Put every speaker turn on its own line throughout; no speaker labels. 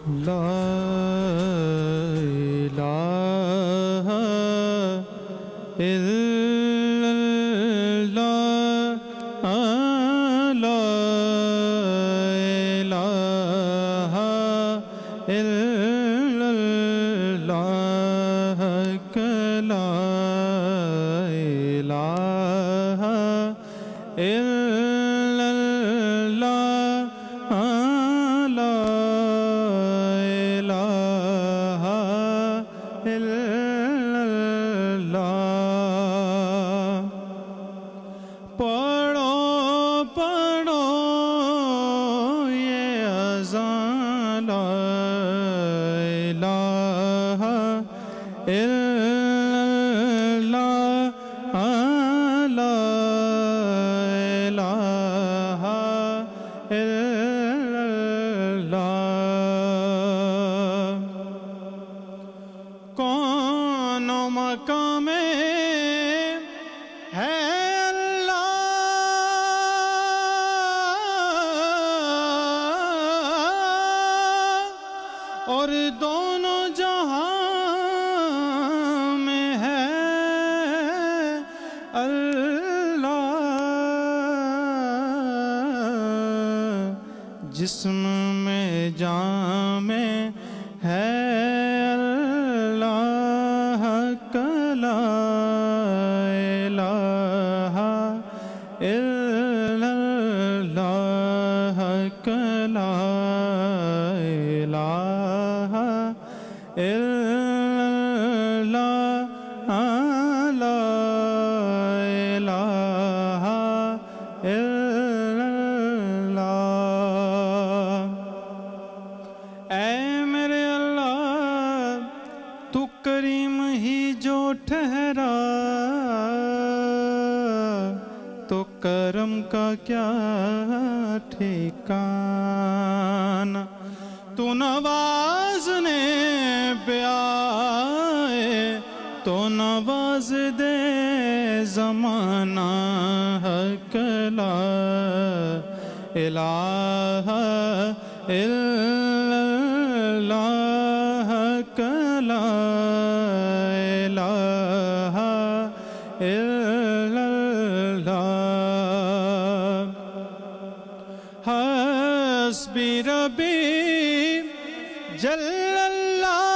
لا الہ الا اللہ لا الہ الا اللہ لا الہ الا اللہ لا الہ الا اللہ پڑھو پڑھو یہ اذان لا الہ الا اللہ لا الہ الا اللہ کون مقام ہے اللہ اور دونوں جہاں میں ہے اللہ جسم میں جان میں ہے اللہ لا الہ الا اللہ لا الہ الا اللہ لا الہ الا اللہ اے میرے اللہ تو کریم ہی جو ٹھہرا تو کرم کا کیا ٹھکانہ تو نوازنے پہ آئے تو نواز دے زمانہ حق لا الہ الا اللہ حق لا الہ الا اللہ حسبی ربی جل اللہ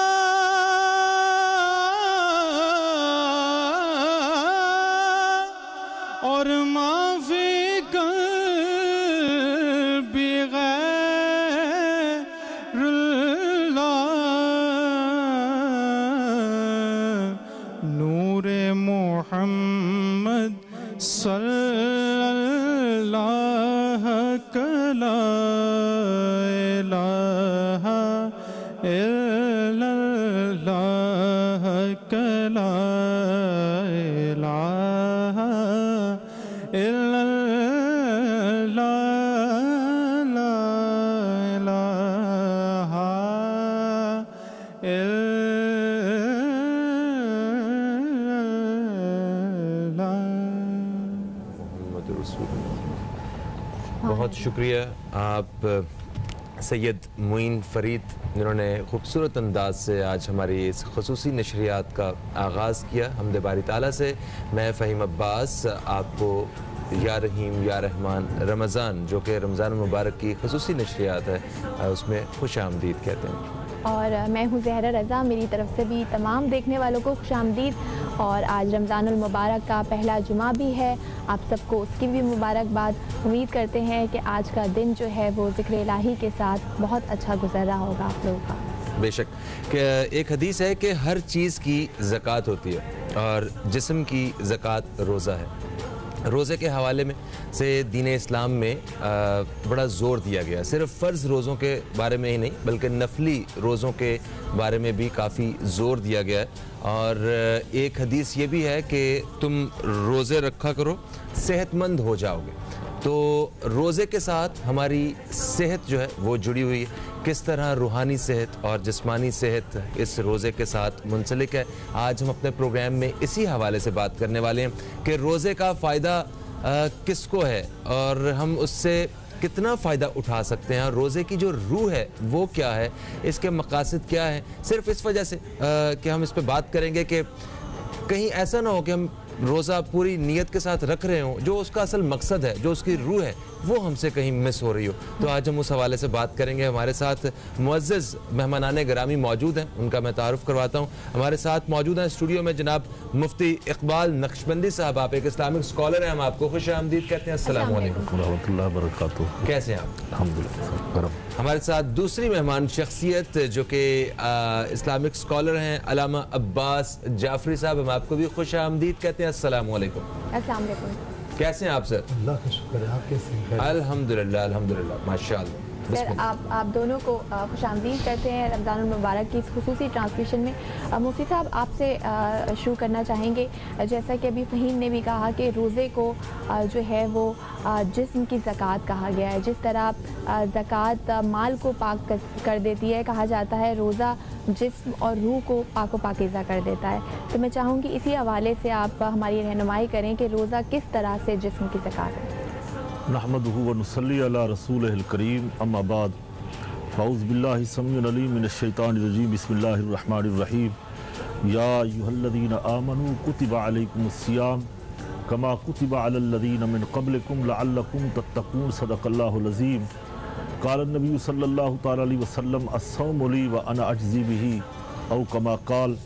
اور معافی قلبی غیر اللہ نور محمد صلی اللہ لا الہ الا اللہ لا الہ الا اللہ لا الہ الا
محمد رسول اللہ۔ بہت شکریہ آپ سید معین فرید جنہوں نے خوبصورت انداز سے آج ہماری اس خصوصی نشریات کا آغاز کیا حمد باری تعالیٰ سے۔ میں فہیم عباس آپ کو یا رحیم یا رحمان رمضان جو کہ رمضان المبارک کی خصوصی نشریات ہے اس میں خوش آمدید کہتے ہیں۔
اور میں ہوں زہرا رضا، میری طرف سے بھی تمام دیکھنے والوں کو خوش آمدید۔ اور آج رمضان المبارک کا پہلا جمعہ بھی ہے، آپ سب کو اس کی بھی مبارکباد۔ امید کرتے ہیں کہ آج کا دن جو ہے وہ ذکر الہی کے ساتھ بہت اچھا گزر رہا ہوگا آپ لوگوں کا۔
بے شک کہ ایک حدیث ہے کہ ہر چیز کی زکوٰۃ ہوتی ہے اور جسم کی زکوٰۃ روزہ ہے۔ روزے کے حوالے میں سے دین اسلام میں بڑا زور دیا گیا، صرف فرض روزوں کے بارے میں ہی نہیں بلکہ نفلی روزوں کے بارے میں بھی کافی زور دیا گیا ہے۔ اور ایک حدیث یہ بھی ہے کہ تم روزے رکھا کرو صحت مند ہو جاؤ گے۔ تو روزے کے ساتھ ہماری صحت جو ہے وہ جڑی ہوئی ہے، کس طرح روحانی صحت اور جسمانی صحت اس روزے کے ساتھ منسلک ہے۔ آج ہم اپنے پروگرام میں اسی حوالے سے بات کرنے والے ہیں کہ روزے کا فائدہ کس کو ہے اور ہم اس سے कितना फ़ायदा उठा सकते हैं और रोज़े की जो रूह है वो क्या है, इसके मकासद क्या है। सिर्फ इस वजह से कि हम इस पे बात करेंगे कि कहीं ऐसा ना हो कि हम रोज़ा पूरी नीयत के साथ रख रहे हों, जो उसका असल मकसद है, जो उसकी रूह है, वो हमसे कहीं मिस हो रही हो। तो आज हम उस हवाले से बात करेंगे। हमारे साथ मुअज़्ज़ज़ मेहमानाने गिरामी मौजूद हैं, उनका मैं तारुफ़ करवाता हूँ। हमारे साथ मौजूद हैं स्टूडियो में जनाब मुफ्ती इकबाल नक्शबंदी साहब। आप एक इस्लामिक स्कॉलर हैं, हम आपको खुश आमदीद कहते हैं। अस्सलाम वालेकुम
रहमतुल्लाहि व बरकातुहू।
कैसे हैं आप?
अल्हम्दुलिल्लाह।
हमारे साथ दूसरी मेहमान शख्सियत जो कि इस्लामिक स्कॉलर हैं, अल्लामा अब्बास जाफरी साहब, हम आपको भी खुश आमदीद कहते हैं। अस्सलाम वालेकुम।
अस्सलाम वालेकुम।
कैसे हैं आप सर?
अल्लाह का शुक्र है, आप कैसे हैं?
अल्हम्दुलिल्लाह अल्हम्दुलिल्लाह माशाअल्लाह।
सर आप दोनों को खुशामदीद करते हैं रमज़ानुल मुबारक की इस खुसूसी ट्रांसमिशन में। मुफ्ती साहब आपसे शुरू करना चाहेंगे, जैसा कि अभी फ़हीम ने भी कहा कि रोज़े को जो है वो जिस्म की ज़कात कहा गया है। जिस तरह ज़कात माल को पाक कर देती है, कहा जाता है रोज़ा जिस्म और रूह को पाकीज़ा कर देता है। तो मैं चाहूँगी इसी हवाले से आप हमारी रहनुमाई करें कि रोज़ा किस तरह से जिस्म की ज़कात है।
नहमदुहु व नुसल्ली अला रसूलिहिल करीम, अम्मा बाद, फ़ाऊज़ बिल्लाहि समीउल अलीम मिनश शैतानिर रजीम, बिस्मिल्लाहिर रहमानिर रहीम। या अय्युहल्लज़ीना आमनू कुतिबा अलैकुमुस सियाम कमा कुतिबा अलल लज़ीना मिन क़ब्लिकुम लअल्लकुम तत्तक़ून। सदक़ल्लाहुल अज़ीम। क़ाल नबी सल्लल्लाहु तआला अलैहि वसल्लम अस्सौमु ली व अना अज्ज़ी बिही औ कमा क़ाल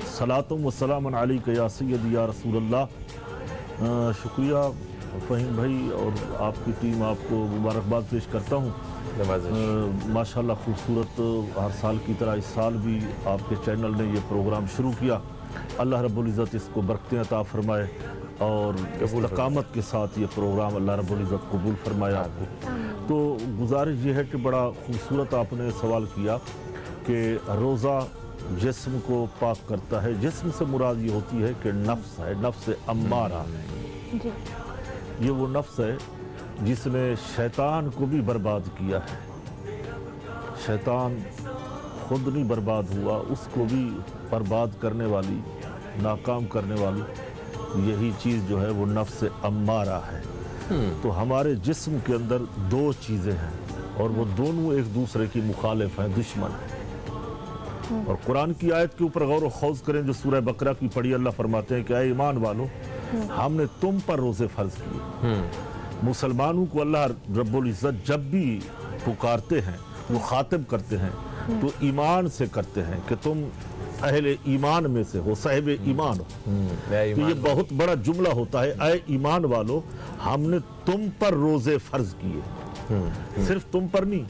सलातुम व सलामुन अलैका या सय्यदी या रसूलल्लाह। शुक्रिया फ़हीम भाई और आपकी टीम, आपको मुबारकबाद पेश करता हूँ। माशाल्लाह खूबसूरत, हर साल की तरह इस साल भी आपके चैनल ने ये प्रोग्राम शुरू किया। अल्लाह रब्बुल इज़्ज़त इसको बरकतें अता फरमाए और इस्तकामत के साथ ये प्रोग्राम अल्लाह रब्बुल इज़्ज़त कबूल फरमाए आपको। तो गुजारिश ये है कि बड़ा खूबसूरत आपने सवाल किया कि रोज़ा जिस्म को पाक करता है। जिस्म से मुराद ये होती है कि नफ्स है, नफ्स अम्मारा। ये वो नफ्स है जिसने शैतान को भी बर्बाद किया है। शैतान खुद नहीं बर्बाद हुआ, उसको भी बर्बाद करने वाली, नाकाम करने वाली यही चीज़ जो है वो नफ्स अम्मारा है। तो हमारे जिस्म के अंदर दो चीज़ें हैं और वो दोनों एक दूसरे की मुखालिफ हैं, दुश्मन हैं। और कुरान की आयत के ऊपर गौर व खौज करें जो सूरह बकरा की पढ़ी। अल्लाह फरमाते हैं कि ऐ ईमान वालों, हमने तुम पर रोज़े फ़र्ज किए। मुसलमानों को अल्लाह रब्बुल इज़्ज़त जब भी पुकारते हैं, वो खातिब करते हैं तो ईमान से करते हैं कि तुम अहले ईमान में से हो, साहिब ईमान हो। तो ये बहुत बड़ा जुमला होता है, ऐ ईमान वालों, हमने तुम पर रोज़े फ़र्ज किए। सिर्फ तुम पर नहीं,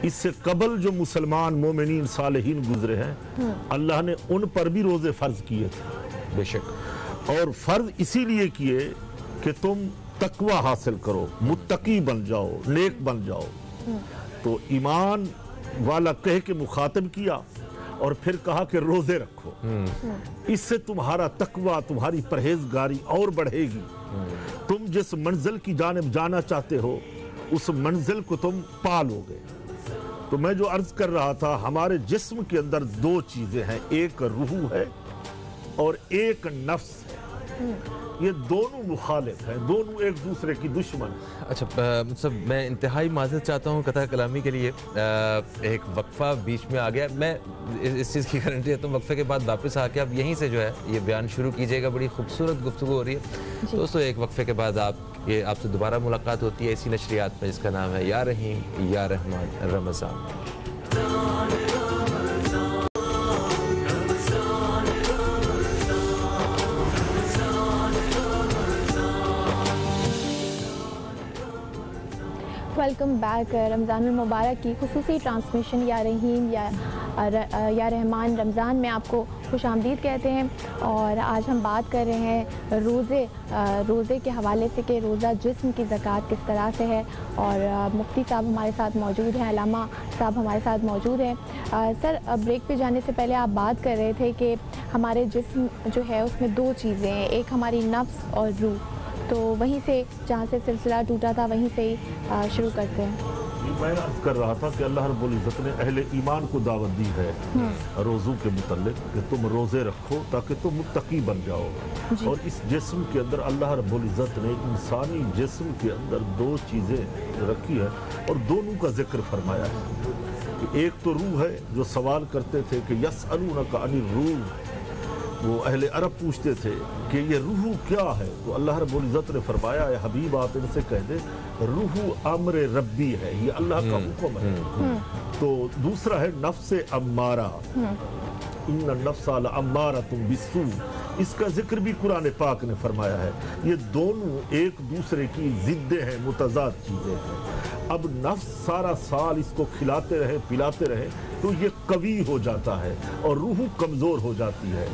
इससे कबल जो मुसलमान मोमिनीन सालेहीन गुजरे हैं, अल्लाह ने उन पर भी रोज़े फ़र्ज किए थे।
बेशक।
और फ़र्ज इसीलिए किए कि तुम तकवा हासिल करो, मुत्तकी बन जाओ, नेक बन जाओ। तो ईमान वाला कह के मुखातिब किया और फिर कहा कि रोज़े रखो। इससे तुम्हारा तकवा, तुम्हारी परहेजगारी और बढ़ेगी। तुम जिस मंजिल की जानिब जाना चाहते हो उस मंजिल को तुम पा लोगे। तो मैं जो अर्ज कर रहा था, हमारे जिस्म के अंदर दो चीजें हैं, एक रूह है और एक नफ्स है। ये दोनों मुखालिफ हैं, दोनों एक दूसरे की दुश्मन हैं।
अच्छा, मतलब मैं इंतहाई माज़रत चाहता हूँ कथा कलामी के लिए। एक वक्फा बीच में आ गया, मैं इस चीज़ की गारंटी देता हूँ वक्फे के बाद वापस आके आप यहीं से जो है ये बयान शुरू कीजिएगा। बड़ी खूबसूरत गुफ्तगू हो रही है दोस्तों। एक वक्फे के बाद आपसे दोबारा मुलाकात होती है इसी नशरियात में जिसका नाम है या रहीम या रहमान रमज़ान।
Welcome back. रमज़ानुल मुबारक की खुसूसी ट्रांसमिशन या रहीम या रहमान रमज़ान में आपको खुश आमदीद कहते हैं। और आज हम बात कर रहे हैं रोज़े के हवाले से कि रोज़ा जिस्म की ज़कात किस तरह से है। और मुफ्ती साहब हमारे साथ मौजूद हैं, अल्लामा साहब हमारे साथ मौजूद हैं। सर, ब्रेक पे जाने से पहले आप बात कर रहे थे कि हमारे जिस्म जो है उसमें दो चीज़ें हैं, एक हमारी नफ्स और रूह। तो वहीं से जहाँ से सिलसिला टूटा था वहीं से ही शुरू करते हैं।
मैं अर्ज कर रहा था कि अल्लाह रब्बुल इज़्ज़त ने अहले ईमान को दावत दी है रोज़ों के मुतल्लिक़ कि तुम रोज़े रखो ताकि तुम मुत्तकी बन जाओ। और इस जिस्म के अंदर अल्लाह रब्बुल इज़्ज़त ने इंसानी जिस्म के अंदर दो चीज़ें रखी है और दोनों का जिक्र फरमाया है कि एक तो रूह है, जो सवाल करते थे कि यसअलूनका अनिर रूह, वो अहले अरब पूछते थे कि ये रूह क्या है, तो अल्लाह रब्बुल इज़्ज़त ने फरमाया है हबीब आप इनसे कह दे रूह अम्र रब्बी है, ये अल्लाह का हुक्म है। तो दूसरा है नफ्स अम्मारा, इन्ना नफ्सा लअम्मारतुम बिस्सू, इसका जिक्र भी कुरान पाक ने फरमाया है। ये दोनों एक दूसरे की जिद्दें हैं, मुतज़ाद चीज़ें हैं। अब नफ्स सारा साल इसको खिलाते रहे पिलाते रहे तो ये कवी हो जाता है और रूह कमज़ोर हो जाती है।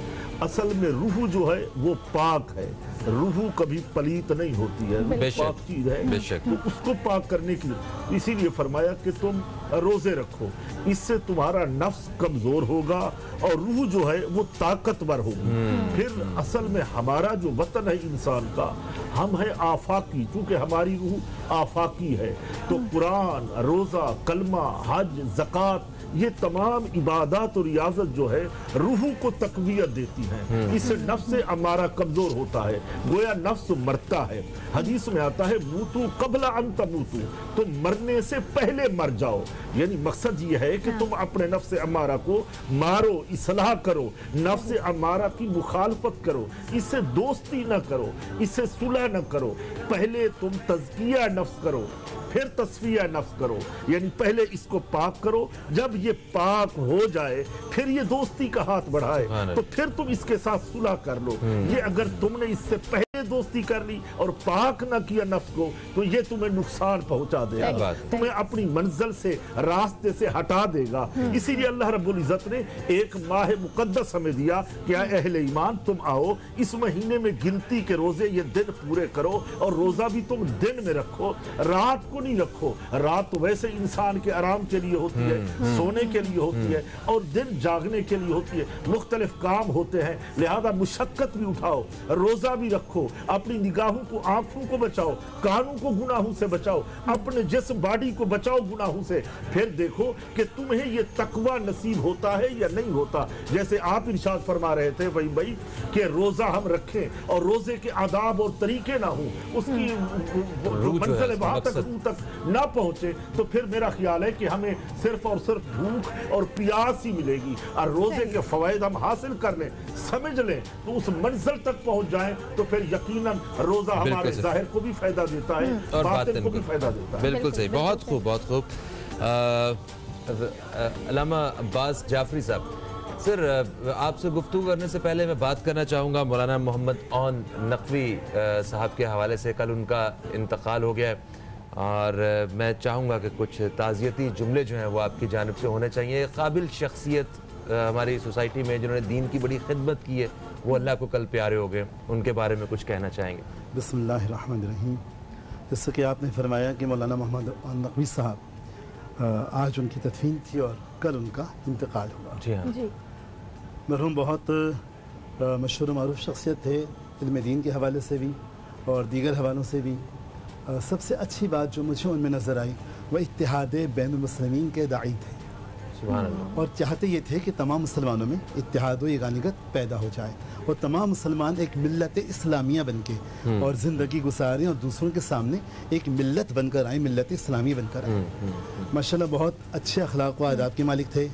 असल में रूह जो है वो पाक है, रूह कभी पलीत नहीं होती है, पाक चीज है, तो उसको पाक करने के लिए इसीलिए फरमाया कि तुम रोजे रखो, इससे तुम्हारा नफ्स कमजोर होगा और रूह जो है वो ताकतवर होगी। फिर असल में हमारा जो वतन है इंसान का, हम है आफाकी, चूंकि हमारी रूह आफाकी है, तो कुरान, रोजा, कलमा, हज, ज़कात, ये तमाम इबादत और रियाजत जो है रूह को तकवीयत देती हैं। इससे नफ्स अमारा कमजोर होता है, गोया नफ्स मरता है। हदीस में आता है मूतू कबला अन तमूतू, तुम मरने से पहले मर जाओ। यानी मकसद ये है कि तुम अपने नफ्स अमारा को मारो, इस्लाह करो, नफ्स अमारा की मुखालफत करो, इससे दोस्ती न करो, इससे सुलह न करो। पहले तुम तज़किया नफ्स करो, फिर तस्फिया नफ्स करो, यानी पहले इसको पाक करो, जब ये पाक हो जाए फिर ये दोस्ती का हाथ बढ़ाए तो फिर तुम इसके साथ सुलह कर लो। ये अगर तुमने इससे पहले दोस्ती कर ली और पाक ना किया नफ्स को तो ये तुम्हें नुकसान पहुंचा देगा, तुम्हें अपनी मंजिल से, रास्ते से हटा देगा। इसीलिए अल्लाह रब्बुल इज़्ज़त ने एक माह मुकद्दस हमें दिया कि अहले ईमान तुम आओ, इस महीने में गिनती के रोजे ये दिन पूरे करो, और रोजा भी तुम दिन में रखो, रात को नहीं रखो। रात तो वैसे इंसान के आराम के लिए होती है, सोने के लिए होती है, और दिन जागने के लिए होती है। मुख्तलिफ काम होते हैं, लिहाजा मुशक्कत भी उठाओ, रोजा भी रखो, अपनी निगाहों को, आंखों को बचाओ, कानों को गुनाहों से बचाओ, अपने जिस्म बॉडी को बचाओ गुनाहों से। फिर देखो कि तुम्हें ये तकवा नसीब होता है या नहीं होता। जैसे आप इरशाद फरमा रहे थे वही भाई कि रोजा हम रखें और रोजे के आदाब और तरीके ना हो, उसकी मंजिल वहां तक रूह तक ना पहुंचे, तो फिर मेरा ख्याल है कि हमें सिर्फ और सिर्फ भूख और प्यास ही मिलेगी। और रोजे के फवायद हम हासिल कर लें, समझ लें, तो उस मंजिल तक पहुंच जाएं, तो फिर यकीनन रोजा हमारे जाहिर को भी फायदा देता है और बातिन को भी फायदा देता है।
बिल्कुल सही, बहुत खूब, बहुत खूब। अल्लामा अब्बास जाफरी साहब, सर आपसे गुफ्तगू करने से पहले मैं बात करना चाहूँगा मौलाना मोहम्मद औन नकवी साहब के हवाले से। कल उनका इंतकाल हो गया है और मैं चाहूँगा कि कुछ ताज़ियती जुमले जो हैं वो आपकी जानिब से होने चाहिए। काबिल शख्सियत हमारी सोसाइटी में जिन्होंने दीन की बड़ी खिदमत की है, वो अल्लाह को कल प्यारे हो गए, उनके बारे में कुछ कहना चाहेंगे?
बिस्मिल्लाहिर्रहमानिर्रहीम। जैसे कि आपने फरमाया कि मौलाना मोहम्मद औन नकवी साहब, आज उनकी तदफीन थी और कल उनका इंतकाल हुआ।
जी हाँ
जी।
मरहूम बहुत मशहूर मारूफ शख्सियत थे, इल्म दीन के हवाले से भी और दीगर हवालों से भी। सबसे अच्छी बात जो मुझे उनमें नज़र आई वह इत्तिहाद बैनुल मुस्लिमीन के दाई थे,
सुभान अल्लाह।
और चाहते ये थे कि तमाम मुसलमानों में इत्तिहाद व यगानियत पैदा हो जाए और तमाम मुसलमान एक मिल्लत इस्लामिया बन के और ज़िंदगी गुजारें और दूसरों के सामने एक मिल्लत बनकर आए, मिल्लत इस्लामी बनकर आए। माशाल्लाह बहुत अच्छे अखलाक व आदाब के मालिक थे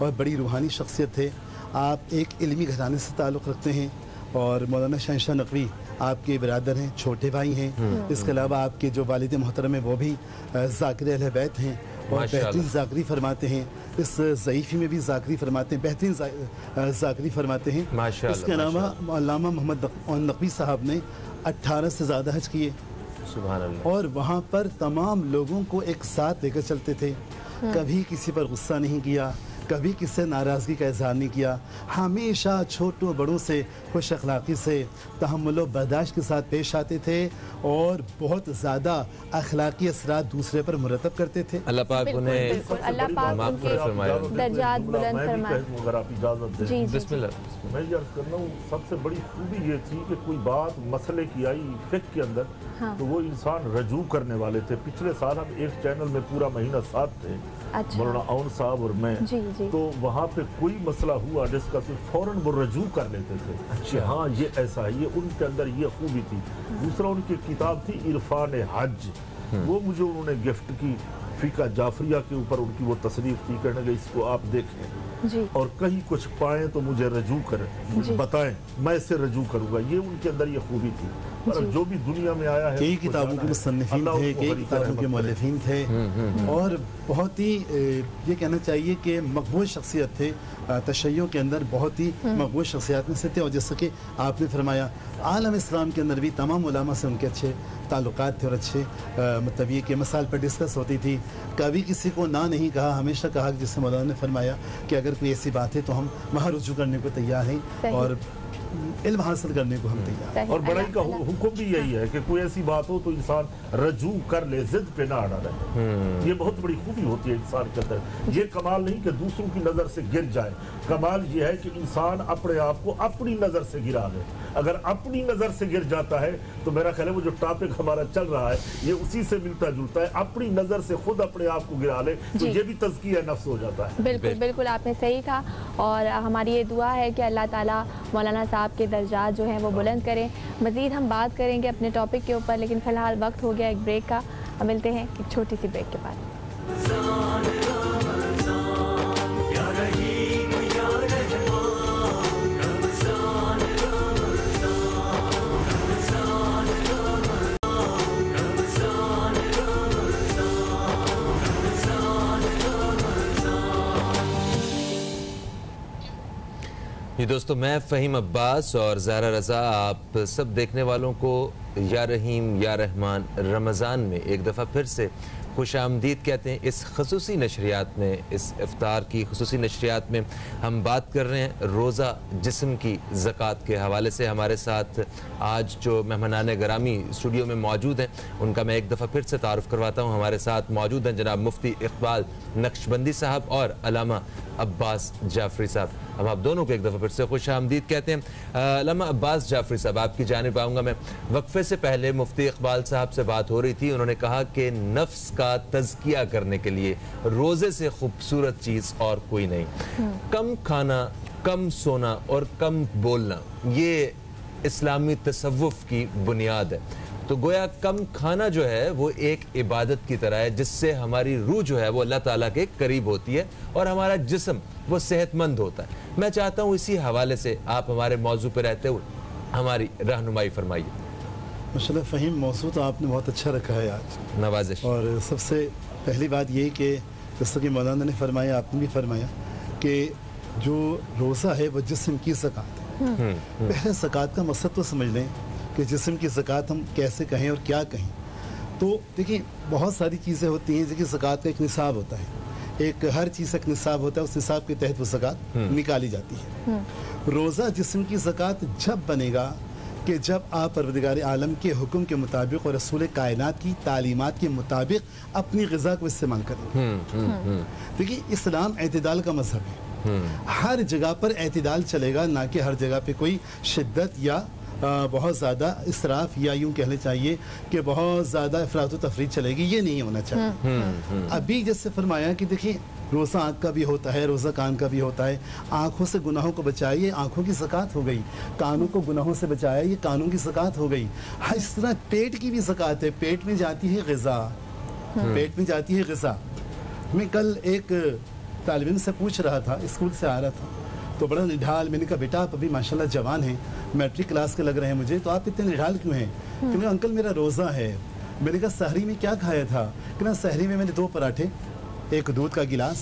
और बड़ी रूहानी शख्सियत थे। आप एक इल्मी घराने से ताल्लुक़ रखते हैं और मौलाना शहंशाह नकवी आपके बिरादर हैं, छोटे भाई हैं। इसके अलावा आपके जो वालिद मोहतरम हैं वो भी ज़ाकिर अहले बैत हैं और बेहतरीन ज़ाकरी फरमाते हैं। इस ज़ईफ़ी में भी ज़ाकरी फरमाते हैं, बेहतरीन ज़ाकरी फरमाते हैं। इसके अलावा अल्लामा मोहम्मद औन नकवी साहब ने 18 से ज़्यादा हज किए,
सुभान अल्लाह।
और वहाँ पर तमाम लोगों को एक साथ लेकर चलते थे, कभी किसी पर गुस्सा नहीं किया, कभी किससे नाराज़गी का इजहार नहीं किया, हमेशा छोटों बड़ों से खुश अखलाक़ी से तहम्मुल बर्दाश्त के साथ पेश आते थे और बहुत ज़्यादा अखलाकी असरात दूसरे पर मुरतब करते थे।
अल्लाह पाक उन्हें
अल्लाह पाक उनके दर्जात बुलंद फरमाए।
अगर आप इजाज़त दें,
जी जी
बिस्मिल्लाह।
मैं ये अर्ज़ कर रहा हूँ, सबसे बड़ी खूबी ये थी कि कोई बात मसले की आई फिक्र के अंदर,
हाँ।
तो वो इंसान रजू करने वाले थे। पिछले साल हम एक चैनल में पूरा महीना साथ थे,
अच्छा।
मौलाना अवन साहब और मैं,
जी जी
तो वहाँ पे कोई मसला हुआ जिसका सिर्फ फौरन वो रजू कर लेते थे कि हाँ ये ऐसा है, ये उनके अंदर ये खूबी थी। दूसरा उनकी किताब थी इरफान हज, वो मुझे उन्होंने गिफ्ट की, फ़िक़ा जाफरिया के ऊपर उनकी वो तसनीफ थी, कहने लगे इसको आप देखें
जी
और कहीं कुछ पाएं तो मुझे रजू करें, मुझे बताएं, मैं इससे रजू करूंगा। ये उनके अंदर ये खूबी थी। पर जो भी दुनिया में आया है,
कई किताबों के मुसन्निफीन थे, कई किताबों के मुअल्लिफीन थे और बहुत ही ये कहना चाहिए कि मकबूल शख्सियत थे, तशय्युओं के अंदर बहुत ही मकबूल शख्सियत में से थे। और जैसे कि आपने फरमाया, आलम इस्लाम के अंदर भी तमाम उलमा से उनके अच्छे ताल्लुकात थे और अच्छे मतलब ये कि मसाइल पर डिस्कस होती थी। कभी किसी को ना नहीं कहा, हमेशा कहा, जिससे मौलाना ने फरमाया कि अगर कोई ऐसी बात है तो हम वहाँ रुजू करने को तैयार हैं और इल्म हासिल करने को हम तैयार हैं।
और बड़ाई का हुक्म भी यही है कि कोई ऐसी बात हो तो इंसान रजू कर ले, जिद पे ना अड़ा रहे। ये बहुत बड़ी खूबी होती है इंसान के अंदर। ये कमाल नहीं कि दूसरों की नज़र से गिर जाए, कमाल ये है कि इंसान अपने आप को अपनी नज़र से गिरा ले। अगर अपनी नज़र से गिर जाता है तो मेरा ख्याल है वो जो टॉपिक हमारा चल रहा है ये उसी से मिलता जुलता है। अपनी नज़र से खुद अपने आप को गिरा ले तो ये भी तज़किया नफ्स हो जाता है।
बिल्कुल बिल्कुल आपने सही कहा। और हमारी ये दुआ है कि अल्लाह ताला मौलाना साहब के दर्जात जो हैं वो बुलंद करें। मज़ीद हम बात करेंगे अपने टॉपिक के ऊपर, लेकिन फ़िलहाल वक्त हो गया एक ब्रेक का। मिलते हैं एक छोटी सी ब्रेक के बाद।
जी दोस्तों, मैं फ़हीम अब्बास और ज़हरा रज़ा आप सब देखने वालों को या रहीम या रहमान रमज़ान में एक दफ़ा फिर से खुश आमदीद कहते हैं। इस खसूसी नशरियात में, इस इफ्तार की खसूसी नशरियात में हम बात कर रहे हैं रोज़ा जिस्म की ज़कात के हवाले से। हमारे साथ आज जो मेहमानान गरामी स्टूडियो में मौजूद हैं उनका मैं एक दफ़ा फिर से तारुफ़ करवाता हूँ। हमारे साथ मौजूद हैं जनाब मुफ्ती इकबाल नक्शबंदी साहब और अल्लामा अब्बास जाफरी साहब। हम आप दोनों को एक दफ़ा फिर से खुश आमदीद कहते हैं। अल्लामा अब्बास जाफरी साहब, आपकी जानिब आऊँगा मैं। वक्फे से पहले मुफ्ती इकबाल साहब से बात हो रही थी, उन्होंने कहा कि नफ्स का तज़किया करने के लिए रोज़े से खूबसूरत चीज़ और कोई नहीं। कम खाना, कम सोना और कम बोलना, ये इस्लामी तसव्वुफ़ की बुनियाद है। तो गोया कम खाना जो है वो एक इबादत की तरह है जिससे हमारी रूह जो है वो अल्लाह ताला के करीब होती है और हमारा जिस्म वो सेहतमंद होता है। मैं चाहता हूँ इसी हवाले से आप हमारे मौजू पर रहते हुए हमारी रहनुमाई फरमाइए।
माशाल्लाह फ़हीम, मौजू तो आपने बहुत अच्छा रखा है आज,
नवाजिश।
और सबसे पहली बात ये कि जैसा कि मौलाना ने फरमाया, आपने भी फरमाया कि जो रोज़ा है वो जिस्म की ज़कात है। पहले ज़कात का मकसद तो समझ लें कि जिस्म की ज़कात हम कैसे कहें और क्या कहें। तो देखिए, बहुत सारी चीज़ें होती हैं जिनकी ज़कात का एक निसाब होता है, एक हर चीज़ एक निसाब होता है, उस निसाब के तहत वो ज़कात निकाली जाती है। रोज़ा जिस्म की ज़कात जब बनेगा कि जब आप परवरदिगार आलम के हुक्म के मुताबिक और रसूल कायनात की तालीमात के मुताबिक अपनी ग़िज़ा को इस्तेमाल करें। देखिए, इस्लाम एतदाल का मज़हब है। हर जगह पर एतदाल चलेगा, ना कि हर जगह पे कोई शिद्दत या बहुत ज़्यादा इसराफ या यूँ कहना चाहिए कि बहुत ज़्यादा अफरात तफरीद चलेगी, ये नहीं होना चाहिए। अभी जैसे फरमाया कि देखिए, रोज़ा आँख का भी होता है, रोज़ा कान का भी होता है। आँखों से गुनाहों को बचाइए, आँखों की ज़कात हो गई। कानों को गुनाहों से बचाया, ये कानों की ज़कात हो गई। हाँ, इस तरह पेट की भी ज़कात है। पेट में जाती है ग़िज़ा, पेट में जाती है ग़िज़ा। मैं कल एक तालिब इल्म से पूछ रहा था, स्कूल से आ रहा था, तो बड़ा निढाल। मैंने कहा, बेटा आप अभी माशाल्लाह जवान हैं, मैट्रिक क्लास के लग रहे हैं मुझे, तो आप इतने निढाल क्यों हैं? क्योंकि अंकल मेरा रोज़ा है। मैंने कहा, सहरी में क्या खाया था? कि ना, सहरी में मैंने 2 पराठे, एक दूध का गिलास,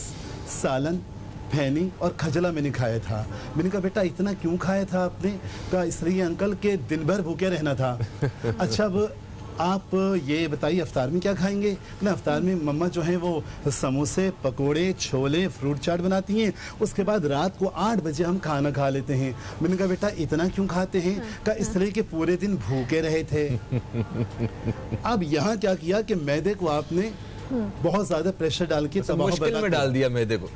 सालन, फैनी और खजला मैंने खाया था। मैंने कहा, बेटा इतना क्यों खाया था आपने? कहा, इसलिए अंकल के दिन भर भूखे रहना था। अच्छा, अब आप ये बताइए अफ्तार में क्या खाएंगे ना। अफ्तार में मम्मा जो है वो समोसे, पकोड़े, छोले, फ्रूट चाट बनाती हैं। उसके बाद रात को 8 बजे हम खाना खा लेते हैं। मैंने कहा बेटा इतना क्यों खाते हैं? कहा इसलिए कि पूरे दिन भूखे रहे थे। अब यहाँ क्या किया कि मैदे को आपने बहुत ज्यादा प्रेशर डाल के
मुश्किल में डाल दिया मैदे को।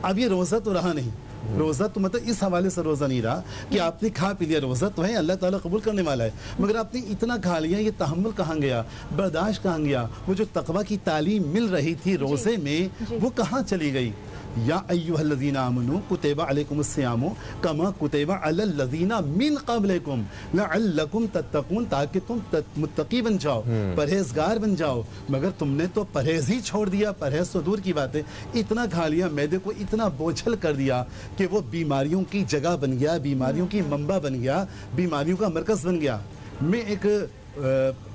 अब ये रोजा तो रहा नहीं। रोजा तो मतलब इस हवाले से रोजा नहीं रहा कि आपने खा पी लिया। रोजा तो है, अल्लाह ताला कबूल करने वाला है, मगर आपने इतना खा लिया, ये तहम्मुल कहाँ गया, बर्दाश्त कहाँ गया? वो जो तकवा की तालीम मिल रही थी रोजे में वो कहाँ चली गई? या अय्युहल्लज़ीना आमनू कुतिबा अलैकुमुस्सियामु कमा कुतिबा अलल्लज़ीना मिन क़ब्लिकुम लअल्लकुम तत्तक़ून, ताकि तुम मुत्तकी बन जाओ, परहेजगार बन जाओ। मगर तुमने तो परहेज ही छोड़ दिया। परहेज तो दूर की बात है, इतना खा लिया, मैदे को इतना बोझल कर दिया कि वो बीमारियों की जगह बन गया, बीमारियों की मंबा बन गया, बीमारियों का मरकज़ बन गया। मैं एक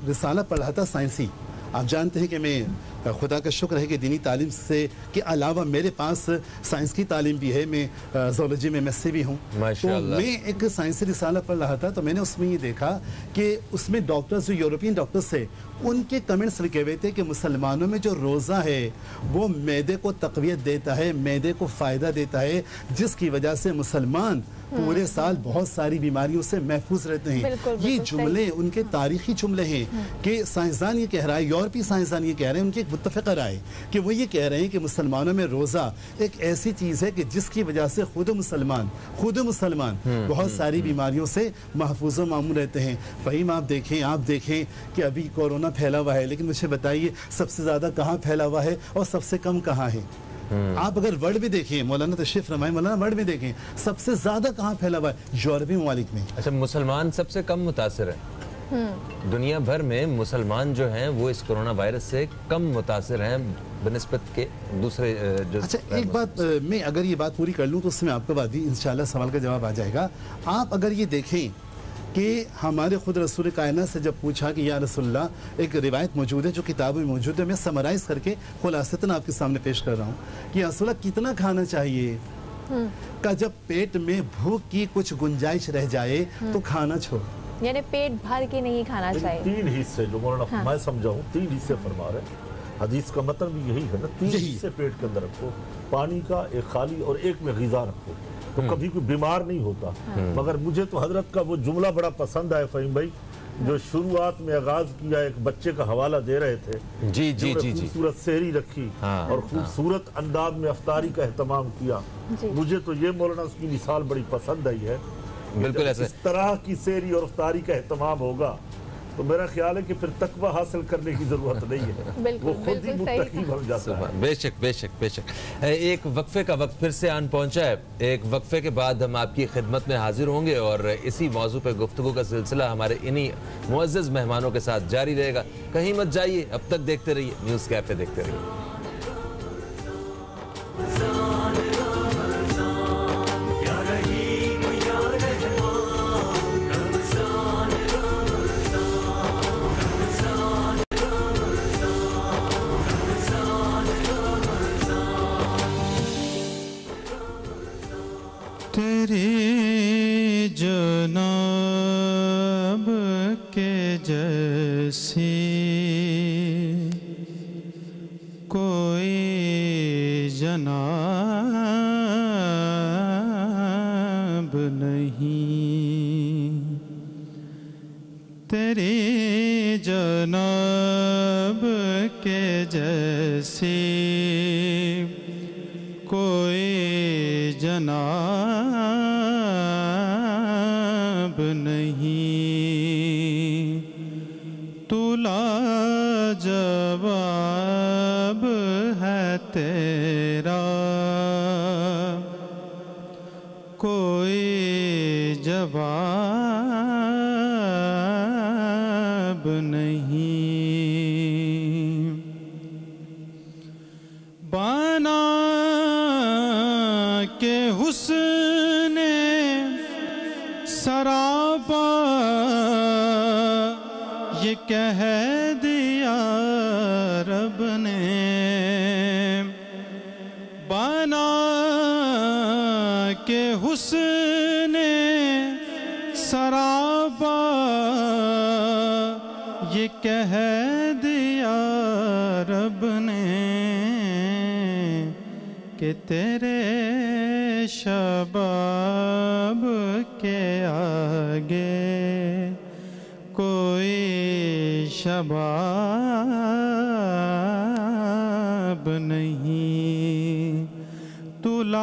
रिसाला पढ़ा था साइंसी। आप जानते हैं कि मैं खुदा का शुक्र है कि दीनी तालीम से के अलावा मेरे पास साइंस की तालीम भी है। मैं ज़ूलॉजी में एमएससी भी हूँ। तो मैं एक साइंसी रिसाला पढ़ रहा था, तो मैंने उसमें ये देखा कि उसमें डॉक्टर्स, जो यूरोपियन डॉक्टर्स थे, उनके कमेंट्स लिखे हुए थे कि मुसलमानों में जो रोज़ा है वो मैदे को तक़वियत देता है, मैदे को फ़ायदा देता है, जिसकी वजह से मुसलमान पूरे साल बहुत सारी बीमारियों से महफूज रहते हैं। ये जुमले उनके तारीखी जुमले हैं कि साइंसदान ये कह रहा है, यूरोपीय साइंसदान ये कह रहे हैं, उनकी एक मुत्तफ़िक़ा राय कि वो ये कह रहे हैं कि मुसलमानों में रोज़ा एक ऐसी चीज़ है कि जिसकी वजह से खुद मुसलमान बहुत सारी बीमारियों से महफूज व मामून रहते हैं। फ़हीम आप देखें कि अभी कोरोना फैला हुआ है, लेकिन मुझे बताइए सबसे ज़्यादा कहाँ फैला हुआ है और सबसे कम कहाँ है? आप अगर वर्ल्ड में देखें, मौलाना तशरीफ फरमाएं, मौलाना वर्ल्ड में देखें सबसे ज्यादा कहाँ फैला हुआ है? यूरोपीय ममालिक में।
अच्छा, मुसलमान सबसे कम मुतासिर है। दुनिया भर में मुसलमान जो हैं वो इस कोरोना वायरस से कम मुतासिर हैं बनिस्बत के दूसरे जो।
अच्छा, एक बात मैं अगर ये बात पूरी कर लूँ तो उसमें आपको बाद ही इंशाल्लाह सवाल का जवाब आ जाएगा। आप अगर ये देखें कि हमारे खुद रसूल कायनात से जब पूछा कि या रसूलल्लाह, एक रिवायत मौजूद है जो किताब में मौजूद है, मैं समराइज करके खुलासतन आपके सामने पेश कर रहा हूँ कि या रसूलल्लाह कितना खाना चाहिए? का जब पेट में भूख की कुछ गुंजाइश रह जाए तो खाना छोड़,
यानी पेट भर के नहीं खाना चाहिए।
3 हिस्से जो मौलाना मैं समझाऊं, 3 हिस्से फरमा रहे हैं। हदीस का मतलब भी यही है ना, 3 हिस्से पेट के अंदर रखो, पानी का एक खाली और एक में ग़िज़ा रखो, तो कभी कोई बीमार नहीं होता। मगर मुझे तो हजरत का वो जुमला बड़ा पसंद आया फ़हीम भाई, जो शुरुआत में आगाज किया, एक बच्चे का हवाला दे रहे थे।
जी जी जी जी,
खूबसूरत सहरी रखी और खूबसूरत अंदाज में अफ्तारी का एहतमाम किया। मुझे तो ये मौलाना उसकी मिसाल बड़ी पसंद आई है।
बिल्कुल ऐसे
इस तरह की सहरी और अफ्तारी का एहतमाम होगा तो मेरा ख्याल है कि फिर तकवा हासिल करने की जरूरत नहीं है, वो खुद ही मुत्तकी बन जाता है।
बेशक बेशक बेशक। एक वक्फे का वक्त फिर से आन पहुंचा है। एक वक्फे के बाद हम आपकी खिदमत में हाजिर होंगे और इसी मौजू पर गुफ्तगू का सिलसिला हमारे इन्हीं मुअज़्ज़ज़ मेहमानों के साथ जारी रहेगा। कहीं मत जाइए, अब तक देखते रहिए न्यूज़ कैफे, देखते रहिए।
तेरी जनाब के जैसी कोई जनाब नहीं, तेरी जनाब के जैसी कोई जनाब नहीं, तू लाजवाब है तेरा कोई जवाब नहीं। बना के हुस्ने सरापा ये कह दिया रब ने, बना के हुस्ने सरापा ये کہہ دیا رب نے کہ تیرے شباب کے آگے کوئی شباب نہیں، تو لاجواب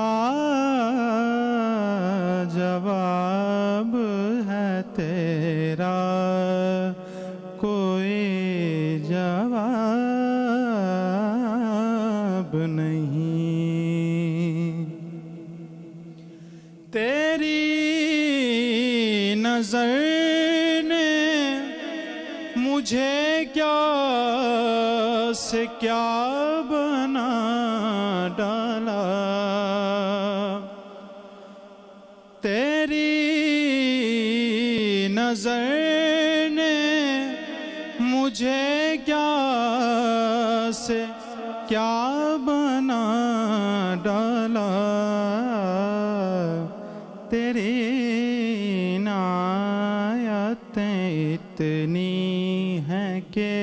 ہے تیرا کوئی جواب نہیں۔ تیری نظر نے مجھے کیا سے کیا بنا ڈالا، تیری نظر نے مجھے کیا سے کیا بنا ڈالا، تیری عنایتیں اتنی ہیں کہ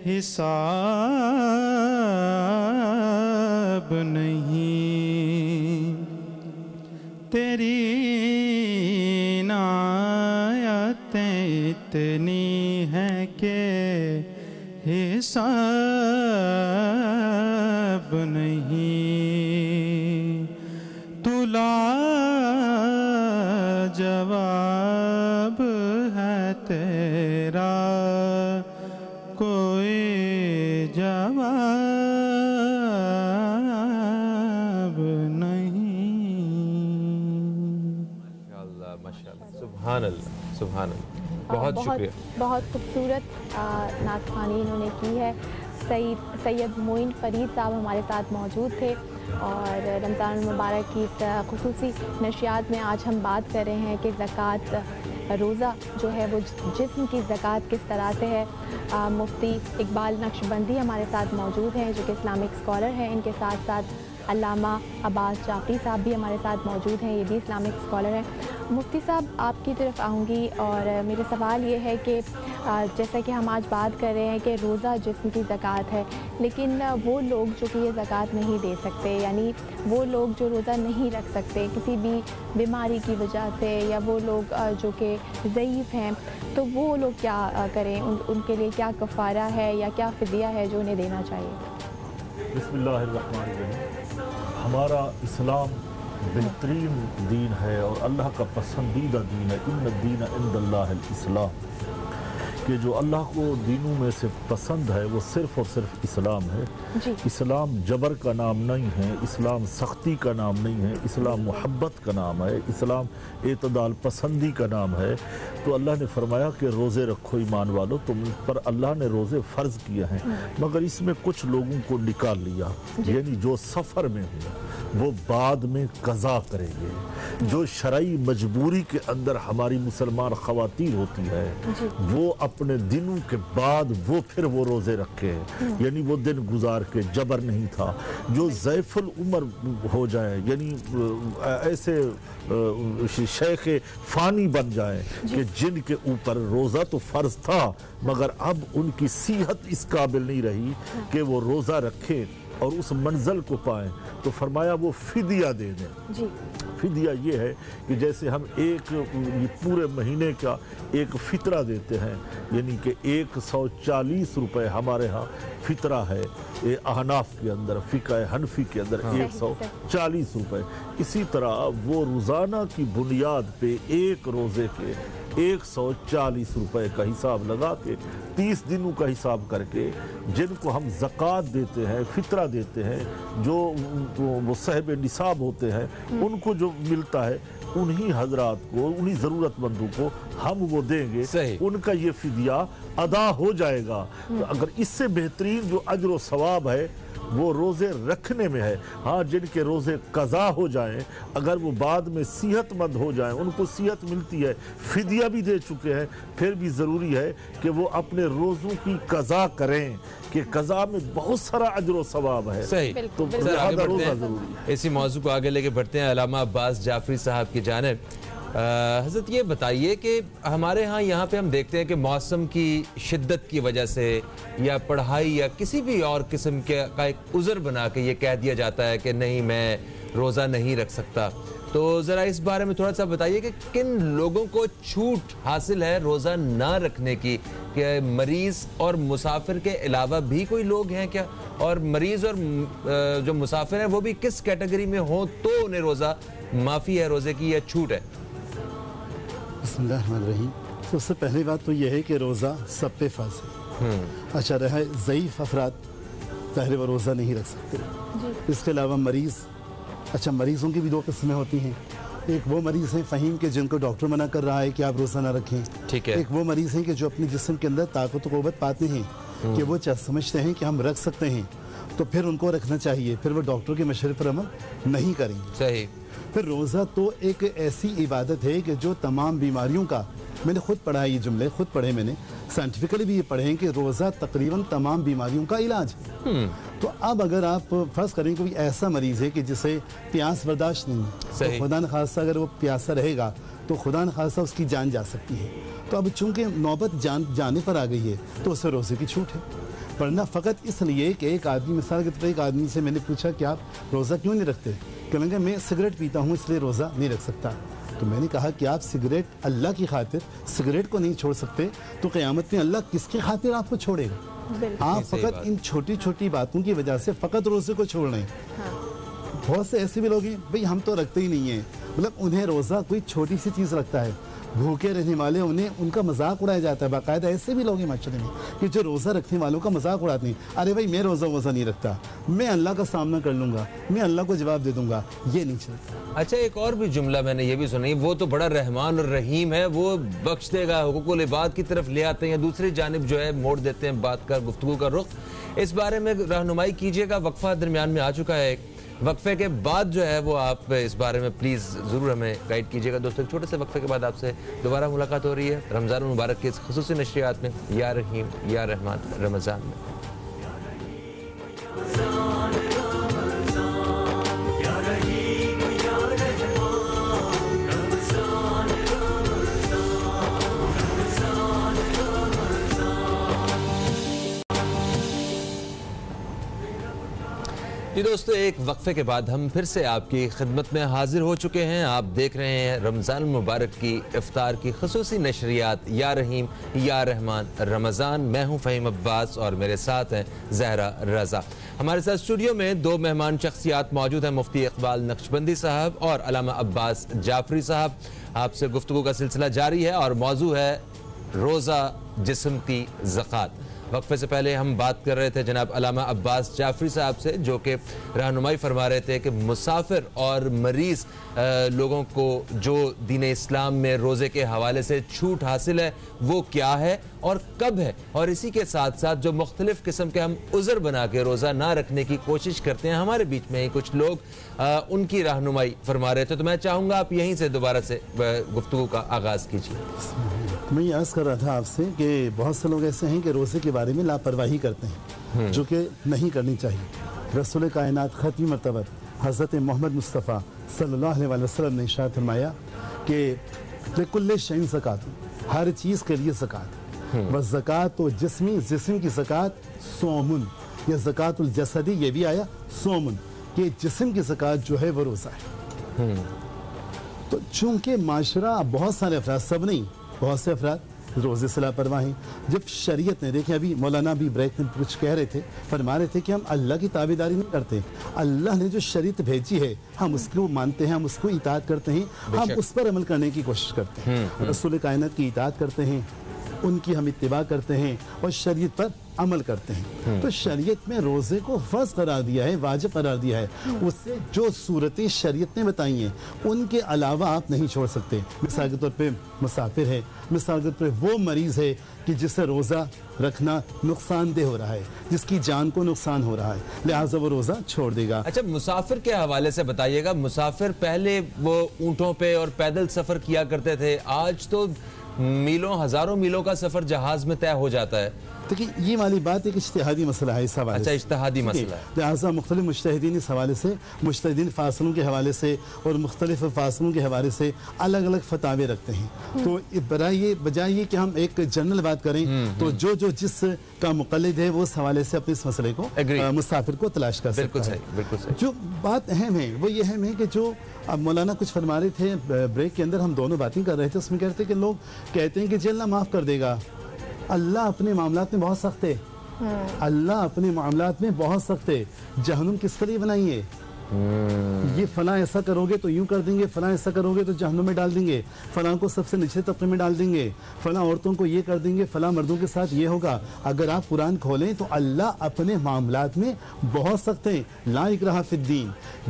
حساب نہیں، تیری عنایتیں اتنی ہیں کہ حساب نہیں، تو لاجواب ہے تیرا کوئی جواب نہیں۔
ماشاءاللہ ماشاءاللہ، سبحان اللہ سبحان اللہ، بہت شکریہ۔
بہت خوبصورت نعت خوانی انہوں نے کی ہے۔ سید معین فرید صاحب ہمارے ساتھ موجود تھے، اور رمضان المبارک کی اس خصوصی نشریات میں آج ہم بات کر رہے ہیں کہ زکوٰۃ روزہ جو ہے وہ جسم کی زکوٰۃ کس طرح سے ہے۔ مفتی اقبال نقشبندی ہمارے ساتھ موجود ہیں جو کہ اسلامک اسکالر ہیں، ان کے ساتھ ساتھ علامہ عباس جعفری صاحب بھی ہمارے ساتھ موجود ہیں، یہ بھی اسلامک اسکالر ہیں۔ مفتی صاحب آپ کی طرف آؤں گی، اور میرا سوال یہ ہے کہ جیسا کہ ہم آج بات کر رہے ہیں کہ روزہ جسم کی زکوٰۃ ہے، لیکن وہ لوگ جو کہ یہ زکوٰۃ نہیں دے سکتے، یعنی وہ لوگ جو روزہ نہیں رکھ سکتے کسی بھی بیماری کی وجہ سے، یا وہ لوگ جو کہ ضعیف ہیں، تو وہ لوگ کیا کریں؟ ان کے لیے کیا کفارہ ہے یا کیا فدیہ ہے جو انہیں دینا چاہیے؟
بسم اللہ الرحمن الرحیم۔ ہمارا اسلام بہترین دین ہے اور اللہ کا پسندیدہ دین ہے۔ ان الدین عند اللہ الاسلام، کہ جو اللہ کو دینوں میں سے پسند ہے وہ صرف اور صرف اسلام ہے۔ اسلام جبر کا نام نہیں ہے، اسلام سختی کا نام نہیں ہے، اسلام محبت کا نام ہے، اسلام اعتدال پسندی کا نام ہے۔ تو اللہ نے فرمایا کہ روزے رکھو ایمان والو، تم پر اللہ نے روزے فرض کیے ہیں، مگر اس میں کچھ لوگوں کو نکال لیا، یعنی جو سفر میں ہوں وہ بعد میں قضا کریں گے۔ جو شرعی مجبوری کے اندر ہماری مسلمان خواتین ہوتی ہے وہ اپنے دنوں کے بعد وہ پھر وہ روزے رکھے ہیں، یعنی وہ دن گزار کے جبر نہیں تھا۔ جو ضعیف العمر ہو جائیں، یعنی ایسے شیخ فانی بن جائیں کہ جن کے اوپر روزہ تو فرض تھا مگر اب ان کی صحت اس قابل نہیں رہی کہ وہ روزہ رکھیں اور اس منزل کو پائیں، تو فرمایا وہ فدیہ دے دیں۔ فدیہ یہ ہے کہ جیسے ہم ایک پورے مہینے کا ایک فطرہ دیتے ہیں، یعنی کہ 140 روپے ہمارے ہاں فطرہ ہے احناف کے اندر، فقہ حنفی کے اندر 140 روپے، اسی طرح وہ روزانہ کی بنیاد پہ ایک روزے کے 140 روپے کا حساب لگا کے 30 دنوں کا حساب کر کے جن کو ہم زکوٰۃ دیتے ہیں، فطرہ دیتے ہیں، جو وہ صاحب نصاب ہوتے ہیں، ان کو جو ملتا ہے انہی حضرات کو، انہی ضرورت مندوں کو ہم وہ دیں گے، ان کا یہ فدیہ ادا ہو جائے گا۔ تو اگر اس سے بہترین جو اجر و ثواب ہے وہ روزے رکھنے میں ہے۔ ہاں جن کے روزے قضا ہو جائیں، اگر وہ بعد میں صحت مند ہو جائیں، ان کو صحت ملتی ہے، فدیہ بھی دے چکے ہیں، پھر بھی ضروری ہے کہ وہ اپنے روزوں کی قضا کریں، کہ قضا میں بہت سارا اجر و ثواب ہے۔
صحیح،
تو
آگے
روزہ
بڑھتے
ضروری ہے۔
اسی موضوع کو آگے لے کے بڑھتے ہیں علامہ عباس جعفری صاحب کی جانب۔ حضرت یہ بتائیے کہ ہمارے ہاں یہاں پہ ہم دیکھتے ہیں کہ موسم کی شدت کی وجہ سے یا پڑھائی یا کسی بھی اور قسم کا ایک عذر بنا کے یہ کہہ دیا جاتا ہے کہ نہیں میں روزہ نہیں رکھ سکتا. تو ذرا اس بارے میں تھوڑا سا بتائیے کہ کن لوگوں کو چھوٹ حاصل ہے روزہ نہ رکھنے کی؟ کہ مریض اور مسافر کے علاوہ بھی کوئی لوگ ہیں کیا؟ اور مریض اور جو مسافر ہیں وہ بھی کس کیٹیگری میں ہوں تو انہیں روزہ معافی ہے روزے کی یا چھوٹ ہے؟
بسم اللہ الرحمن الرحیم. سب سے پہلی بات تو یہ ہے کہ روزہ سب پہ فرض ہے. اچھا رہے ضعیف افراد پہلے وہ روزہ نہیں رکھ سکتے. اس کے علاوہ مریض، اچھا مریضوں کی بھی دو قسمیں ہوتی ہیں. ایک وہ مریض ہیں فہیم کے جن کو ڈاکٹر منع کر رہا ہے کہ آپ روزہ نہ رکھیں.
ٹھیک ہے.
ایک وہ مریض ہیں کہ جو اپنے جسم کے اندر طاقت و قوت پاتے ہیں کہ وہ سمجھتے ہیں کہ ہم رکھ سکتے ہیں تو پھر ان کو رکھنا چاہیے، پھر وہ ڈاکٹر کے مشورے پر عمل نہیں کریں گے.
صحیح.
پھر روزہ تو ایک ایسی عبادت ہے کہ جو تمام بیماریوں کا، میں نے خود پڑھا یہ جملے، خود پڑھے میں نے، سائنٹیفکلی بھی یہ پڑھے ہیں کہ روزہ تقریباً تمام بیماریوں کا علاج ہے. تو اب اگر آپ فرض کریں کہ ایسا مریض ہے کہ جسے پیاس برداشت نہیں ہے تو خدا نخواستہ اگر وہ پیاسا رہے گا تو خدا نخواستہ اس کی جان جا سکتی ہے. تو اب چونکہ نوبت جانے پر آ گئی ہے تو اسے روزے کی چھوٹ ہے. پڑھنا فقط اس لیے کہ ایک آدمی، مثال کے طور پر ایک آدمی سے میں نے پوچھا کہ آپ روزہ کیوں نہیں رکھتے؟ کہنے لگا میں سگریٹ پیتا ہوں اس لیے روزہ نہیں رکھ سکتا. تو میں نے کہا کہ آپ سگریٹ اللہ کی خاطر سگریٹ کو نہیں چھوڑ سکتے تو قیامت میں اللہ کس کی خاطر آپ کو چھوڑے گا؟ آپ فقط ان چھوٹی چھوٹی باتوں کی وجہ سے فقط روزے کو چھوڑ رہے ہیں. بہت سے ایسے بھی لوگ ہیں بھئی ہم تو رکھتے ہی نہیں ہیں، مطلب انہیں روزہ کوئی چھوٹی سی چیز رکھتا ہے، بھوکے رہنے والے انہیں ان کا مذاق اڑایا جاتا ہے. باقاعدہ ایسے بھی لوگ ہیں معاشرے میں کہ جو روزہ رکھنے والوں کا مذاق اڑاتے ہیں. ارے بھائی میں روزہ نہیں رکھتا، میں اللہ کا سامنا کر لوں گا، میں اللہ کو جواب دے دوں گا، یہ نہیں چلتا.
اچھا ایک اور بھی جملہ میں نے یہ بھی سنی، وہ تو بڑا رحمان اور رحیم ہے، وہ بخش دے گا، حقوق العباد کی طرف لے آتے ہیں، دوسری جانب جو ہے موڑ دیتے ہیں بات کا، گفتگو کا رخ. اس بارے میں رہنمائی کیجئے گا. وقفہ درمیان میں آ چکا ہے، وقفے کے بعد جو ہے وہ آپ اس بارے میں پلیز ضرور ہمیں گائیڈ کیجئے گا. دوستو ایک چھوٹے سے وقفے کے بعد آپ سے دوبارہ ملاقات ہو رہی ہے رمضان المبارک کے اس خصوصی نشریات میں یا رحیم یا رحمان رمضان میں. جی دوستو ایک وقفے کے بعد ہم پھر سے آپ کی خدمت میں حاضر ہو چکے ہیں. آپ دیکھ رہے ہیں رمضان المبارک کی افطار کی خصوصی نشریات یا رحیم یا رحمان رمضان. میں ہوں فہیم عباس اور میرے ساتھ ہیں زہرا رضا. ہمارے ساتھ اسٹوڈیو میں دو مہمان شخصیات موجود ہیں، مفتی اقبال نقشبندی صاحب اور علامہ عباس جعفری صاحب. آپ سے گفتگو کا سلسلہ جاری ہے اور موضوع ہے روزہ جسم کی زکوٰۃ. وقفے سے پہلے ہم بات کر رہے تھے جناب علامہ عباس جعفری صاحب سے جو کہ رہنمائی فرما رہے تھے کہ مسافر اور مریض لوگوں کو جو دین اسلام میں روزے کے حوالے سے چھوٹ حاصل ہے وہ کیا ہے اور کب ہے، اور اسی کے ساتھ ساتھ جو مختلف قسم کے ہم عذر بنا کے روزہ نہ رکھنے کی کوشش کرتے ہیں. ہمارے بیچ میں ہی کچھ لوگ ان کی رہنمائی فرما رہے تھے. تو میں چاہوں گا آپ یہیں سے دوبارہ سے گفتگو کا آغاز کیجیے.
میں یہ عرض کر رہا تھا آپ سے کہ بہت سے لوگ ایسے ہیں کہ روزے کے بارے میں لاپرواہی کرتے ہیں جو کہ نہیں کرنی چاہیے. رسول کائنات ختم مرتبہ حضرت محمد مصطفیٰ صلی اللہ علیہ وسلم نے ارشاد فرمایا کہ لکل شیء زکات، ہر چیز کے لیے زکات. بس زکات تو جسم کی زکات صومن یا زکات الجسدی، یہ بھی آیا صومن کہ جسم کی زکات جو ہے وہ روزہ ہے. تو چونکہ معاشرہ بہت سارے افراد، سب نہیں، بہت سے افراد روزے سے لاپرواہ ہیں. جب شریعت نے، دیکھیں ابھی مولانا بھی بریک میں کچھ کہہ رہے تھے، فرما رہے تھے کہ ہم اللہ کی تابعداری نہیں کرتے، اللہ نے جو شریعت بھیجی ہے ہم اس کو مانتے ہیں، ہم اس کو اطاعت کرتے ہیں، ہم اس پر عمل کرنے کی کوشش کرتے ہیں. رسول کائنات کی اطاعت کرتے ہیں، ان کی ہم اتباع کرتے ہیں اور شریعت پر عمل کرتے ہیں. تو شریعت میں روزے کو فرض قرار دیا ہے، واجب قرار دیا ہے. اس سے جو صورتیں شریعت نے بتائی ہیں ان کے علاوہ آپ نہیں چھوڑ سکتے. مثال کے طور پہ مسافر ہے، مثال کے طور پہ وہ مریض ہے کہ جس سے روزہ رکھنا نقصان دہ ہو رہا ہے، جس کی جان کو نقصان ہو رہا ہے، لہٰذا وہ روزہ چھوڑ دے گا.
اچھا مسافر کے حوالے سے بتائیے گا. مسافر پہلے وہ اونٹوں پہ اور پیدل سفر کیا کرتے تھے، آج تو میلوں، ہزاروں میلوں کا سفر جہاز میں طے ہو جاتا ہے.
देखिए ये वाली बात एक इज्तिहादी मसला है इस हवाले
अच्छा,
से।
इज्तिहादी मसला है।
लिहाजा मुख्तलिफ मुज्तहिदीन इस हवाले से, मुज्तहिदीन फासलों के हवाले से और मुख्तलिफ फासलों के हवाले से अलग अलग फतावे रखते हैं। तो बजाय ये कि हम एक जनरल बात करें, तो जो जिस का मुक़ल्लिद है वो उस हवाले से अपने इस मसले को मुसाफिर को तलाश कर सकता है।
बिल्कुल सही।
जो बात अहम है वो ये अहम है कि जो अब मौलाना कुछ फरमा रहे थे ब्रेक के अंदर, हम दोनों बातें कर रहे थे, उसमें कहते हैं कि लोग कहते हैं कि जी अल्लाह माफ़ कर देगा। अल्लाह अपने मामलात में बहुत सख्त है, अल्लाह अपने मामलात में बहुत सख्त है। जहन्नुम किसके लिए बनाई है? ये फलां ऐसा करोगे तो यूं कर देंगे, फलां ऐसा करोगे तो जहन्नुम में डाल देंगे, फलां को सबसे निचले तबके में डाल देंगे, फलां औरतों को ये कर देंगे, फलां मर्दों के साथ ये होगा। अगर आप कुरान खोलें तो अल्लाह अपने मामलात में बहुत सख्त है। ला इकराहा फिद्दीन,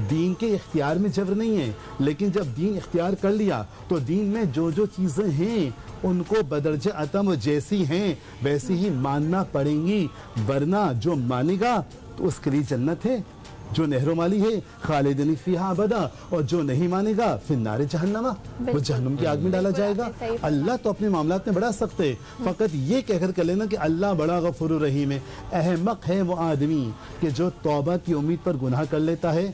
दीन के इख्तियार में जबर नहीं है, लेकिन जब दीन इख्तियार कर लिया तो दीन में जो चीज़ें हैं उनको बदरजे अतम जैसी हैं वैसी ही मानना पड़ेंगी, वरना जो मानेगा तो उसके लिए जन्नत है, जो नहरों वाली है खालिदिन फीहा अबदा, और जो नहीं मानेगा फिर नारे जहन्नमा, वो जहन्नुम की आग में डाला जाएगा। अल्लाह तो अपने मामलात में बड़ा सख्त है। फ़कत ये कहकर कर लेना कि अल्लाह बड़ा गफूर रहीम है, अहमक है वो आदमी कि जो तौबा की उम्मीद पर गुनाह कर लेता है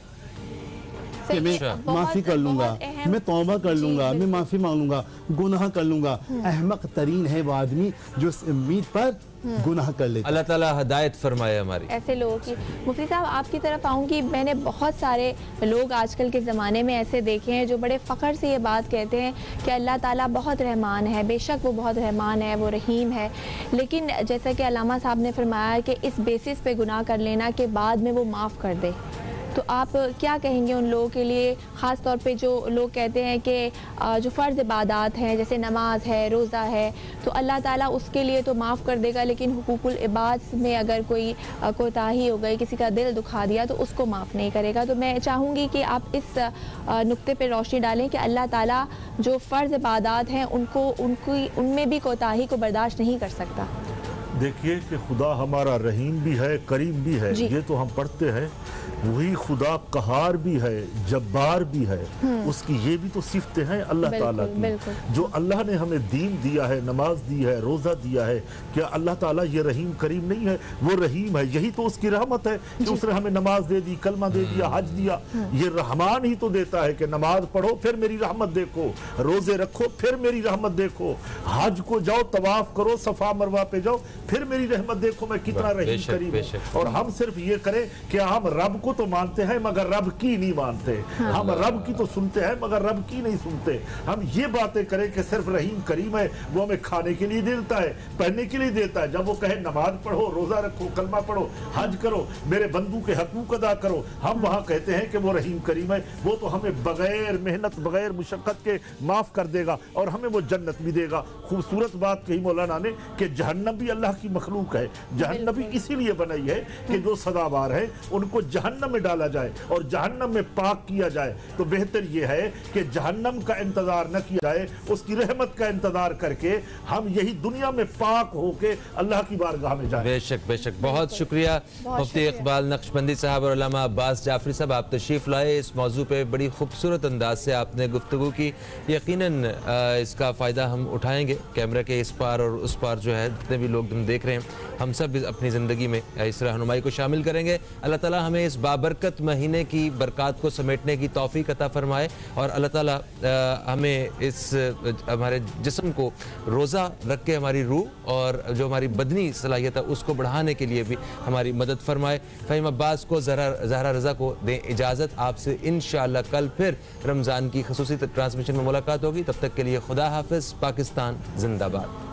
कि मैं माफ़ी कर लूँगा, मैं तौबा कर लूँगा, मैं माफ़ी मांग लूँगा, गुनाह कर लूँगा। अहमक तरीन है वो आदमी जो इस उम्मीद पर गुनाह कर लेता है।
अल्लाह ताला हिदायत फरमाए हमारी
ऐसे लोगों की। मुफ्ती साहब आपकी तरफ आऊँगी, मैंने बहुत सारे लोग आजकल के ज़माने में ऐसे देखे हैं जो बड़े फ़ख्र से ये बात कहते हैं कि अल्लाह ताला बहुत रहमान है। बेशक वो बहुत रहमान है, वो रहीम है, लेकिन जैसा कि अल्लामा साहब ने फरमाया कि इस बेसिस पे गुनाह कर लेना के बाद में वो माफ़ कर दे, तो आप क्या कहेंगे उन लोगों के लिए, ख़ास तौर पे जो लोग कहते हैं कि जो फ़र्ज़ इबादत हैं जैसे नमाज है, रोज़ा है, तो अल्लाह ताला उसके लिए तो माफ़ कर देगा, लेकिन हुकूकुल इबाद में अगर कोई कोताही हो गई, किसी का दिल दुखा दिया, तो उसको माफ़ नहीं करेगा। तो मैं चाहूँगी कि आप इस नुक्ते पे रोशनी डालें कि अल्लाह ताला जो फ़र्ज़ इबादत हैं उनमें भी कोताही को बर्दाश्त नहीं कर सकता।
देखिए कि खुदा हमारा रहीम भी है, करीम भी है, ये तो हम पढ़ते हैं। वही खुदा कहार भी है, जब्बार भी है, उसकी ये भी तो सिफतें हैं अल्लाह ताला की। जो अल्लाह ने हमें दीन दिया है, नमाज दी है, रोज़ा दिया है, क्या अल्लाह ताला ये रहीम करीम नहीं है? वो रहीम है, यही तो उसकी रहमत है कि उसने हमें नमाज दे दी, कलमा दे दिया, हज दिया। ये रहमान ही तो देता है कि नमाज पढ़ो फिर मेरी रहमत देखो, रोजे रखो फिर मेरी रहमत देखो, हज को जाओ, तवाफ करो, सफा मरवा पे जाओ, फिर मेरी रहमत देखो मैं कितना रहीम करीम हूं। और हम सिर्फ ये करें कि हम रब को तो मानते हैं मगर रब की नहीं मानते, हम रब की तो सुनते हैं मगर रब की नहीं सुनते। हम ये बातें करें कि सिर्फ रहीम करीम है, वो हमें खाने के लिए देता है, पहनने के लिए देता है। जब वो कहे नमाज पढ़ो, रोजा रखो, कलमा पढ़ो, हज करो, मेरे बंदू के हकूक अदा करो, हम वहां कहते हैं कि वो रहीम करीम है। वो तो हमें बगैर मेहनत, बगैर मुशक्कत के माफ कर देगा और हमें वो जन्नत भी देगा। खूबसूरत बात कही मौलाना ने कि जहन्नम भी अल्लाह की मखलूक है। जहन्नम भी इसीलिए बनाई है कि जो सदाबार है उनको जहन्नम में डाला जाए और जहन्नम में पाक किया जाए। तो बेहतर यह है कि जहन्नम का इंतजार न किया जाए, उसकी रहमत का इंतजार करके हम यही दुनिया में पाक होके अल्लाह की बारगाह में जाएं।
बेशक बेशक, बहुत शुक्रिया मुफ्ती इकबाल नक्शबंदी साहब और अल्लामा अब्बास जाफरी साहब, आप तशरीफ़ लाए। इस मौजू पे बड़ी खूबसूरत अंदाज से आपने गुफ्तगू की। यकीनन इसका फ़ायदा हम उठाएंगे। कैमरा के इस पार और उस पार जो है जितने भी लोग हम देख रहे हैं, हम सब अपनी ज़िंदगी में इस रहनुमाई को शामिल करेंगे। अल्लाह ताला हमें इस बाबरकत महीने की बरक़ात को समेटने की तौफ़ीक़ अता फ़रमाए और अल्लाह ताला हमें इस हमारे जिस्म को रोज़ा रख के हमारी रूह और जो हमारी बदनी सलाहियत है उसको बढ़ाने के लिए भी हमारी मदद फरमाए। फ़हीम अब्बास को, ज़हरा रज़ा को दें इजाज़त। आपसे इंशाअल्लाह कल फिर रमज़ान की ख़ुसूसी ट्रांसमिशन में मुलाकात होगी। तब तक के लिए खुदा हाफ़िज़। पाकिस्तान जिंदाबाद।